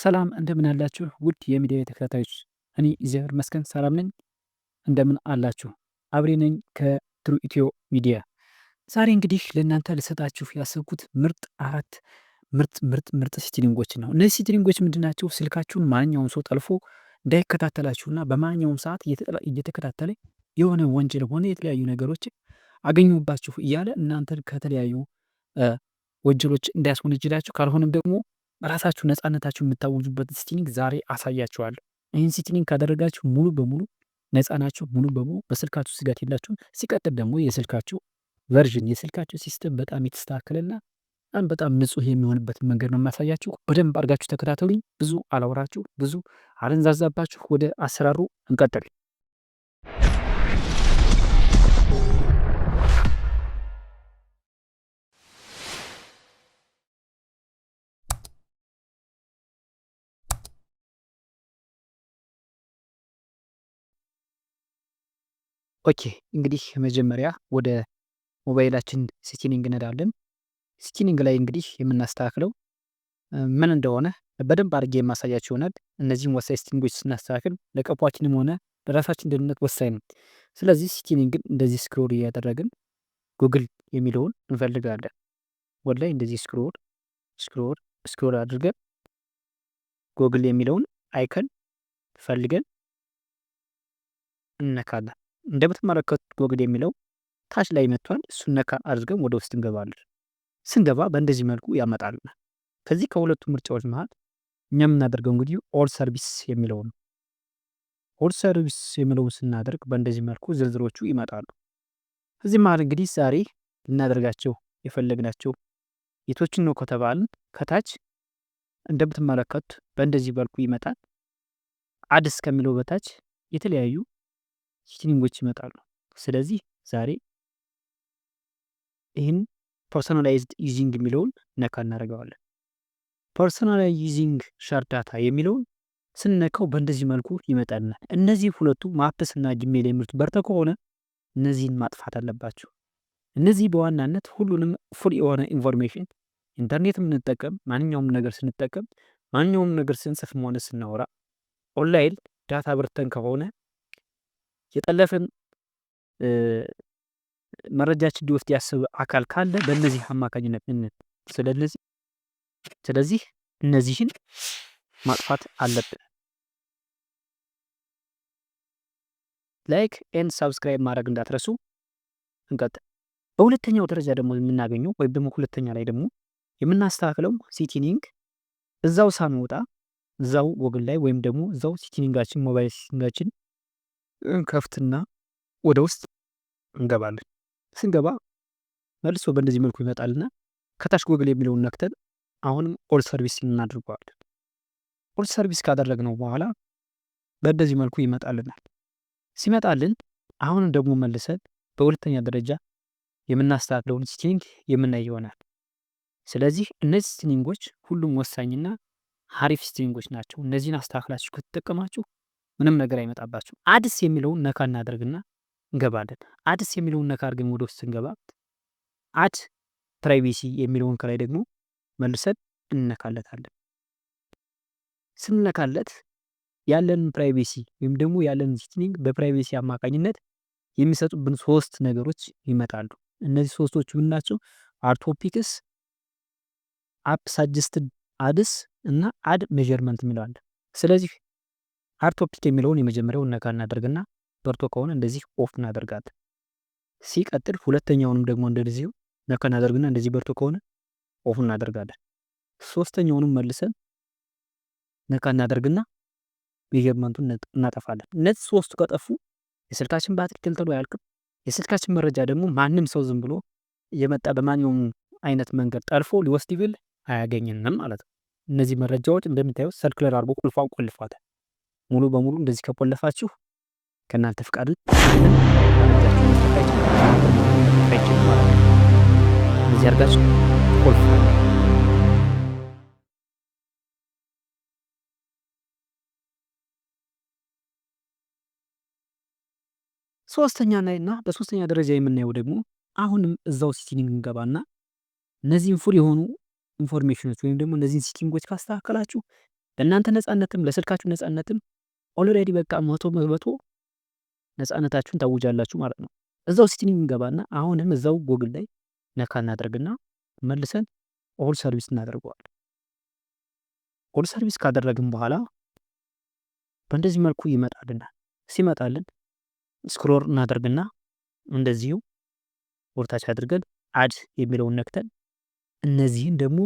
ሰላም እንደምን አላችሁ ውድ የሚዲያዬ ተከታታዮች፣ እኔ እግዚአብሔር ይመስገን ሰላም ነኝ። እንደምን አላችሁ? አብሬ ነኝ ከትሩ ኢትዮ ሚዲያ። ዛሬ እንግዲህ ለእናንተ ልሰጣችሁ ያሰብኩት ምርጥ አራት ምርጥ ሲቲንጎችን ነው። እነዚህ ሲቲንጎች ምንድን ናቸው? ስልካችሁን ማንኛውም ሰው ጠልፎ እንዳይከታተላችሁና በማንኛውም ሰዓት እየተከታተለ የሆነ ወንጀል ሆነ የተለያዩ ነገሮች አገኙባችሁ እያለ እናንተን ከተለያዩ ወንጀሎች እንዳያስወነጅላችሁ ካልሆነም ደግሞ ራሳችሁ ነፃነታችሁ የምታውጁበት ሲቲንግ ዛሬ አሳያችኋለሁ። ይህን ሲቲንግ ካደረጋችሁ ሙሉ በሙሉ ነፃ ናችሁ። ሙሉ በሙሉ በስልካችሁ ስጋት የላችሁም። ሲቀጥል ደግሞ የስልካችሁ ቨርዥን የስልካችሁ ሲስተም በጣም የተስተካከለና በጣም ንጹህ የሚሆንበትን መንገድ ነው የማሳያችሁ። በደንብ አድርጋችሁ ተከታተሉኝ። ብዙ አላወራችሁ፣ ብዙ አልንዛዛባችሁ። ወደ አሰራሩ እንቀጥል። ኦኬ እንግዲህ መጀመሪያ ወደ ሞባይላችን ሴቲንግ እንሄዳለን። ሴቲንግ ላይ እንግዲህ የምናስተካክለው ምን እንደሆነ በደንብ አድርጌ የማሳያችሁ ይሆናል። እነዚህም ወሳኝ ሴቲንጎች ስናስተካክል ለቀፏችንም ሆነ ለራሳችን ደህንነት ወሳኝ ነው። ስለዚህ ሴቲንግን እንደዚህ ስክሮል እያደረግን ጉግል የሚለውን እንፈልጋለን። ወደ ላይ እንደዚህ ስክሮል አድርገን ጉግል የሚለውን አይከን ፈልገን እነካለን። እንደምትመለከቱት ጉግል የሚለው ታች ላይ መጥቷል። እሱን ነካ አድርገን ወደ ውስጥ እንገባለን። ስንገባ በእንደዚህ መልኩ ያመጣልናል። ከዚህ ከሁለቱ ምርጫዎች መሀል እኛ የምናደርገው እንግዲህ ኦል ሰርቪስ የሚለው ነው። ኦል ሰርቪስ የሚለውን ስናደርግ በእንደዚህ መልኩ ዝርዝሮቹ ይመጣሉ። እዚህ መሀል እንግዲህ ዛሬ ልናደርጋቸው የፈለግናቸው የቶችን ነው ከተባልን ከታች እንደምትመለከቱት በእንደዚህ መልኩ ይመጣል። አድስ ከሚለው በታች የተለያዩ ሴቲንጎች ይመጣሉ። ስለዚህ ዛሬ ይህን ፐርሶናላይዝድ ዩዚንግ የሚለውን ነካ እናደርገዋለን። ፐርሶናላይዝድ ዩዚንግ ሻር ዳታ የሚለውን ስንነካው በእንደዚህ መልኩ ይመጣልናል። እነዚህ ሁለቱ ማፕስ እና ጂሜል የሚሉት በርተ ከሆነ እነዚህን ማጥፋት አለባቸው። እነዚህ በዋናነት ሁሉንም ፉል የሆነ ኢንፎርሜሽን ኢንተርኔት የምንጠቀም ማንኛውም ነገር ስንጠቀም ማንኛውም ነገር ስንጽፍም ሆነ ስናወራ ኦንላይን ዳታ በርተን ከሆነ የጠለፈን መረጃችን ሊወስድ ያሰበ አካል ካለ በእነዚህ አማካኝነት ስለዚህ እነዚህን ማጥፋት አለብን። ላይክ ኤንድ ሳብስክራይብ ማድረግ እንዳትረሱ። እንቀጥል። በሁለተኛው ደረጃ ደግሞ የምናገኘው ወይም ደግሞ ሁለተኛ ላይ ደግሞ የምናስተካክለው ሴቲንግ እዛው ሳንወጣ እዛው ጎግል ላይ ወይም ደግሞ እዛው ሴቲንጋችን ሞባይል ሴቲንጋችን ከፍትና ወደ ውስጥ እንገባለን። ስንገባ መልሶ በእንደዚህ መልኩ ይመጣልና ከታች ጎግል የሚለውን ነክተን አሁንም ኦል ሰርቪስ እናድርገዋለን። ኦል ሰርቪስ ካደረግነው በኋላ በእንደዚህ መልኩ ይመጣልናል። ሲመጣልን አሁንም ደግሞ መልሰን በሁለተኛ ደረጃ የምናስተካክለውን ሴቲንግ የምናይ ይሆናል። ስለዚህ እነዚህ ሴቲንጎች ሁሉም ወሳኝና ሀሪፍ ሴቲንጎች ናቸው። እነዚህን አስተካክላችሁ ከተጠቀማችሁ ምንም ነገር አይመጣባችሁ። አድስ የሚለውን ነካ እናደርግና እንገባለን። አድስ የሚለውን ነካ አድርገን ወደ ውስጥ ስንገባ አድ ፕራይቬሲ የሚለውን ከላይ ደግሞ መልሰን እንነካለታለን። ስንነካለት ያለን ፕራይቬሲ ወይም ደግሞ ያለን ሴቲንግ በፕራይቬሲ አማካኝነት የሚሰጡብን ሶስት ነገሮች ይመጣሉ። እነዚህ ሶስቶቹ ምን ናቸው? አድ ቶፒክስ፣ አፕ ሳጀስትድ አድስ እና አድ ሜዠርመንት የሚለዋል። ስለዚህ አድ ቶፒክ የሚለውን የመጀመሪያውን ነካ እናደርግና በርቶ ከሆነ እንደዚህ ኦፍ እናደርጋለን። ሲቀጥል ሁለተኛውንም ደግሞ እንደዚሁ ነካ እናደርግና እንደዚህ በርቶ ከሆነ ኦፍ እናደርጋለን። ሶስተኛውንም መልሰን ነካ እናደርግና ሜዠርመንቱን እናጠፋለን። እነዚህ ሶስቱ ከጠፉ የስልካችን ባትሪ ተልተሎ አያልቅም። የስልካችን መረጃ ደግሞ ማንም ሰው ዝም ብሎ እየመጣ በማንኛውም አይነት መንገድ ጠልፎ ሊወስድ ቢል አያገኝንም ማለት ነው። እነዚህ መረጃዎች እንደምታዩት ሰርክለር አድርጎ ቁልፏን ቆልፏታል። ሙሉ በሙሉ እንደዚህ ከቆለፋችሁ ከእናንተ ፍቃድ እንደዚህ አድርጋችሁ ቆልፉ። ሶስተኛ እና በሶስተኛ ደረጃ የምናየው ደግሞ አሁንም እዛው ሴቲንግ እንገባና እነዚህን ፉል የሆኑ ኢንፎርሜሽኖች ወይም ደግሞ እነዚህን ሴቲንጎች ካስተካከላችሁ ለእናንተ ነፃነትም ለስልካችሁ ነፃነትም ኦልሬዲ በቃ 100% ነፃነታችሁን ታውጃላችሁ ማለት ነው። እዛው ሴቲንግ እንገባና አሁንም እዛው ጎግል ላይ ነካ እናደርግና መልሰን ኦል ሰርቪስ እናደርገዋለን። ኦል ሰርቪስ ካደረግን በኋላ በእንደዚህ መልኩ ይመጣልናል። ሲመጣልን ስክሮል እናደርግና እንደዚሁ ወርታች አድርገን አድ የሚለውን ነክተን እነዚህን ደግሞ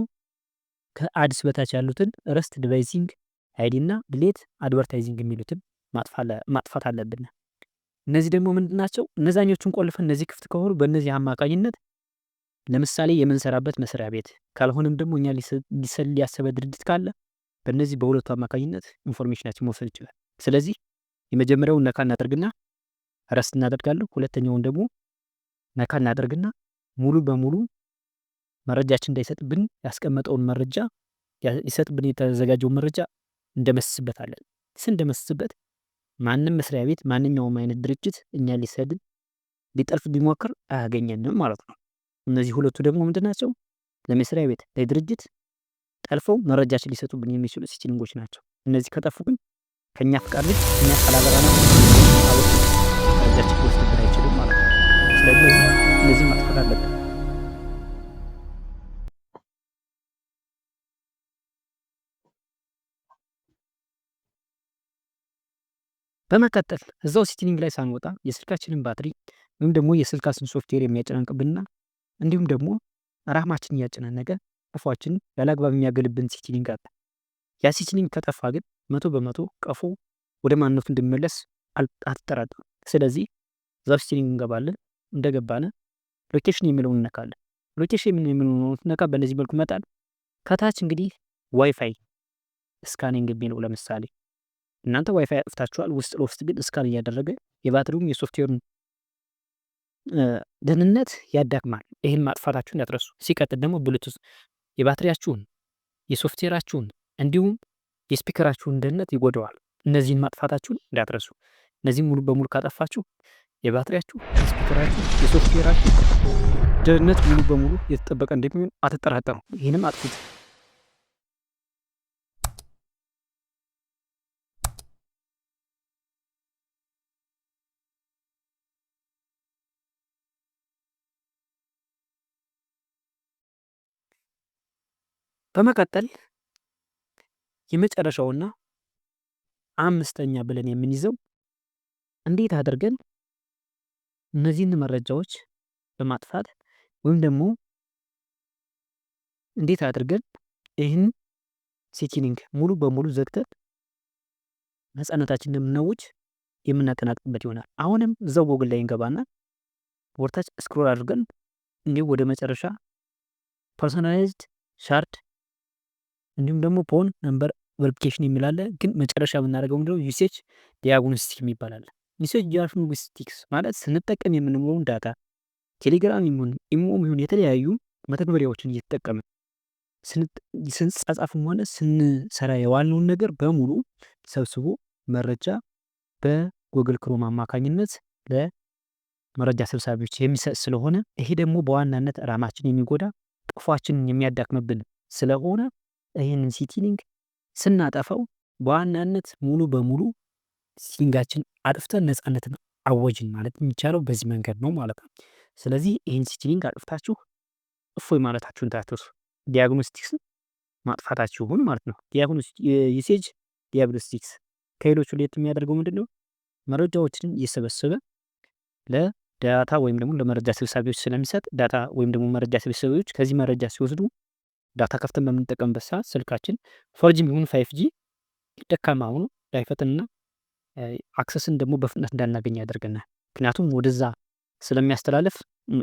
ከአድስ በታች ያሉትን ረስት ዲቫይሲንግ አይዲ እና ዲሌት አድቨርታይዚንግ የሚሉትን ማጥፋት አለብን። እነዚህ ደግሞ ምንድን ናቸው? እነዛኞቹን ቆልፈን እነዚህ ክፍት ከሆኑ በእነዚህ አማካኝነት ለምሳሌ የምንሰራበት መስሪያ ቤት ካልሆነም ደግሞ እኛ ሊሰል ያሰበ ድርጅት ካለ በእነዚህ በሁለቱ አማካኝነት ኢንፎርሜሽናችን መውሰድ ይችላል። ስለዚህ የመጀመሪያውን ነካ እናደርግና ረስት እናደርጋለሁ። ሁለተኛውን ደግሞ ነካ እናደርግና ሙሉ በሙሉ መረጃችን እንዳይሰጥብን ያስቀመጠውን መረጃ ይሰጥብን የተዘጋጀውን መረጃ እንደመስስበታለን። እንደመስስበት ማንም መስሪያ ቤት ማንኛውም አይነት ድርጅት እኛ ሊሰድን ሊጠልፍ ቢሞክር አያገኘንም ማለት ነው። እነዚህ ሁለቱ ደግሞ ምንድን ናቸው? ለመስሪያ ቤት ለድርጅት ጠልፈው መረጃችን ሊሰጡብን የሚችሉ ሴቲንጎች ናቸው። እነዚህ ከጠፉ ግን ከኛ ፍቃድ ልጅ እኛ ካላበራና መረጃችን ሊወስድብን አይችልም ማለት ነው። ስለዚህ እነዚህ ማጥፋት አለብን። በመቀጠል እዛው ሴቲንግ ላይ ሳንወጣ የስልካችንን ባትሪ ወይም ደግሞ የስልካችን ሶፍትዌር የሚያጨናንቅብንና እንዲሁም ደግሞ ራማችን እያጨናነቀ ቀፏችንን ያለአግባብ የሚያገልብን ሴቲንግ አለ። ያ ሴቲንግ ከጠፋ ግን 100% ቀፎ ወደ ማንነቱ እንዲመለስ አትጠራጠሩ። ስለዚህ እዛው ሴቲንግ እንገባለን። እንደገባነ ሎኬሽን የሚለውን እንነካለን። ሎኬሽን የሚለውን ነካ በእነዚህ መልኩ ይመጣል። ከታች እንግዲህ ዋይፋይ ስካኒንግ የሚለው ለምሳሌ እናንተ ዋይፋይ አጥፍታችኋል፣ ውስጥ ለውስጥ ግን ስካን እያደረገ የባትሪውም የሶፍትዌሩን ደህንነት ያዳክማል። ይህን ማጥፋታችሁን እንዳትረሱ። ሲቀጥል ደግሞ ብሉቱዝ የባትሪያችሁን የሶፍትዌራችሁን እንዲሁም የስፒከራችሁን ደህንነት ይጎደዋል። እነዚህን ማጥፋታችሁን እንዳትረሱ። እነዚህን ሙሉ በሙሉ ካጠፋችሁ የባትሪያችሁ፣ የስፒከራችሁ፣ የሶፍትዌራችሁ ደህንነት ሙሉ በሙሉ የተጠበቀ እንደሚሆን አትጠራጠሩ። ይህንም አጥፉት። በመቀጠል የመጨረሻውና አምስተኛ ብለን የምንይዘው እንዴት አድርገን እነዚህን መረጃዎች በማጥፋት ወይም ደግሞ እንዴት አድርገን ይህን ሴቲንግ ሙሉ በሙሉ ዘግተን ነፃነታችንን እንደምናውጅ የምናጠናቅቅበት ይሆናል። አሁንም እዛው ጎግል ላይ እንገባና ወርታች ስክሮል አድርገን እንዲሁ ወደ መጨረሻ ፐርሶናላይዝድ ሻርድ እንዲሁም ደግሞ ፎን ነምበር ቬሪፊኬሽን የሚላለ ግን መጨረሻ የምናደርገው ምንድነው? ዩሴጅ ዲያግኖስቲክ የሚባላል። ዩሴጅ ዲያግኖስቲክስ ማለት ስንጠቀም የምንለውን ዳታ ቴሌግራም ይሁን ኢሞም ይሁን የተለያዩ መተግበሪያዎችን እየተጠቀምን ስንጻጻፍም ሆነ ስንሰራ የዋልነውን ነገር በሙሉ ሰብስቦ መረጃ በጉግል ክሮም አማካኝነት ለመረጃ ሰብሳቢዎች የሚሰጥ ስለሆነ ይሄ ደግሞ በዋናነት ራማችን የሚጎዳ ቀፏችንን የሚያዳክምብን ስለሆነ ይህንን ሴቲንግ ስናጠፋው በዋናነት ሙሉ በሙሉ ሴቲንጋችን አጥፍተን ነፃነትን አወጅን ማለት የሚቻለው በዚህ መንገድ ነው ማለት ነው። ስለዚህ ይህን ሴቲንግ አጥፍታችሁ እፎይ ማለታችሁን ታትርሱ። ዲያግኖስቲክስ ማጥፋታችሁን ማለት ነው። ዩሴጅ ዲያግኖስቲክስ ከሌሎቹ ለየት የሚያደርገው ምንድን ነው? መረጃዎችን እየሰበሰበ ለዳታ ወይም ደግሞ ለመረጃ ሰብሳቢዎች ስለሚሰጥ ዳታ ወይም ደግሞ መረጃ ሰብሳቢዎች ከዚህ መረጃ ሲወስዱ ዳታ ከፍተን በምንጠቀምበት ሰዓት ስልካችን ፎርጂም ይሁን 5G ደካማ ሆኖ እንዳይፈጥንና አክሰስን ደግሞ በፍጥነት እንዳናገኝ ያደርገናል። ምክንያቱም ወደዛ ስለሚያስተላልፍ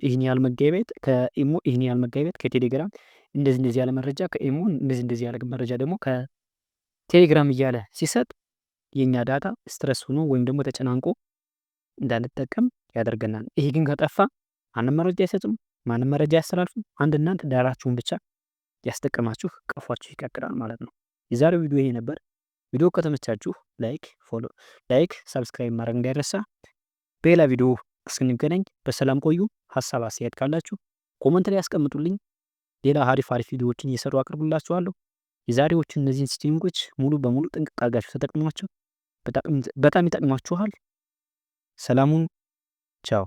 ይህን ያህል መጋቢት ከኢሞ ይህን ያህል መጋቢት ከቴሌግራም እንደዚህ ያለ መረጃ ከኢሞ እንደዚህ ያለ መረጃ ደግሞ ከቴሌግራም እያለ ሲሰጥ የኛ ዳታ ስትረስ ሆኖ ወይም ደግሞ ተጨናንቆ እንዳንጠቀም ያደርገናል። ይሄ ግን ከጠፋ ማንም መረጃ አይሰጥም፣ ማንም መረጃ አያስተላልፍም። አንድ እናንተ ዳራችሁን ብቻ ያስጠቀማችሁ ቀፏችሁ ይቀጥላል ማለት ነው። የዛሬው ቪዲዮ ይሄ ነበር። ቪዲዮ ከተመቻችሁ ላይክ ሰብስክራይብ ማድረግ እንዳይረሳ። በሌላ ቪዲዮ እስክንገናኝ በሰላም ቆዩ። ሀሳብ አስተያየት ካላችሁ ኮመንት ላይ ያስቀምጡልኝ። ሌላ አሪፍ ቪዲዮዎችን እየሰሩ አቅርቡላችኋለሁ። የዛሬዎቹ እነዚህን ሴቲንጎች ሙሉ በሙሉ ጥንቅቅ አድርጋችሁ ተጠቅሟቸው። በጣም ይጠቅሟችኋል። ሰላሙን ቻው።